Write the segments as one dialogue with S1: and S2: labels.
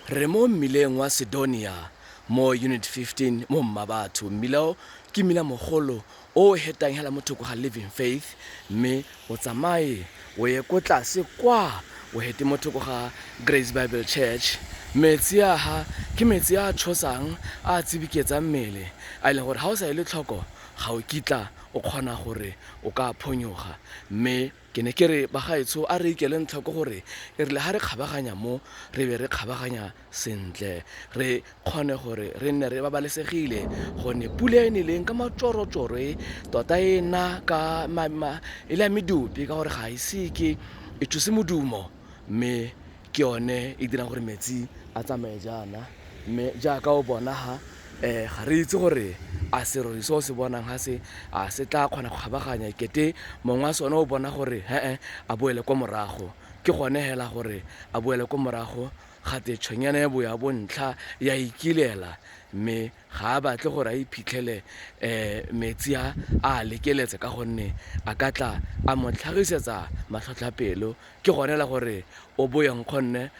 S1: re mo mmileng wa Sedonia mo unit 15 mo Mmabatho. Mmilao ke mmila mogolo o hetang hela mo thoko ga Living Faith, mme o tsamaye o ye ko tlase kwa o hete mo thoko ga Grace Bible Church. Metsi a ha ke metsi a tshosang a tsibiketsang mmele a ileng gore ha o sa ile tlhoko ga o kitla o kgona gore o ka phonyoga. Mme ke ne ke re bagaetsho a re ikeleng tlhoko gore e rile ha re kgabaganya mo re be re kgabaganya sentle, re kgone gore re nne re babalesegile gone pula e neleng ka matšorotsoro tota e na ka e le ya medupi ka gore ga ise ke e thuse modumo, mme ke yone e dirang gore metsi a tsamaye jaana. Mme jaaka o bona ha ga re itse gore a serori se o se bonang ha se a se tla kgona go kgabaganya kete mongwe a sone o bona gore a boele kwa morago. Ke gone hela gore a boele kwa morago gate tshwenyana ya boya bontlha ya ikilela, mme ga a batle gore a iphitlhele metsi a lekeletse ka gonne a ka tla a mo tlhagisetsa matlhotlhapelo. Ke gone la gore o boyang gonne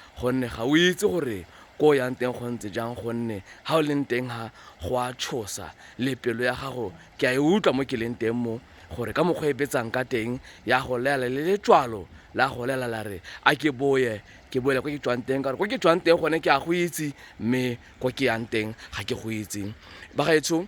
S1: ga o itse gore ko yang teng go ntse jang, gonne ha o leng teng ha go a tshosa le pelo ya gago ke a e utlwa mo ke leng teng mo gore ka mokgwa e betsang ka teng ya go lela le letswalo la go lela la re a ke boele ko ke tswang teng, ka gore ko ke tswang teng gone ke a go itse, mme ko ke yang teng ga ke go itse. Bagaetsho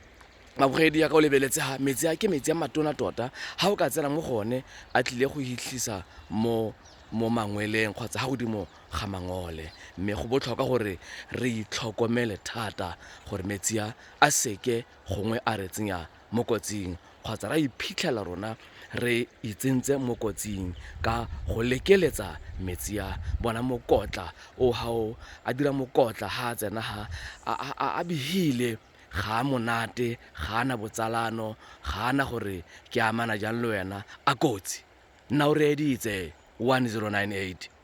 S1: mabogedi ya ka o lebeletse ha metsi a ke metsi a matona tota, ha o ka tsena mo gone a tlile go hitlhisa mo mangweleng kgotsa ha godimo ga mangole. Mme go botlhokwa gore re itlhokomele thata gore metsi a seke gongwe a re tsenya mo kotsing kgotsa ra iphitlhela rona re itsentse mo kotsing ka go lekeletsa metsi a bona mokotla o hao a dira mokotla ha a tsena ha a behile, ga a monate, ga ana botsalano, ga ana gore ke amana jang le wena, a kotsi. Nna o reeditse 1098.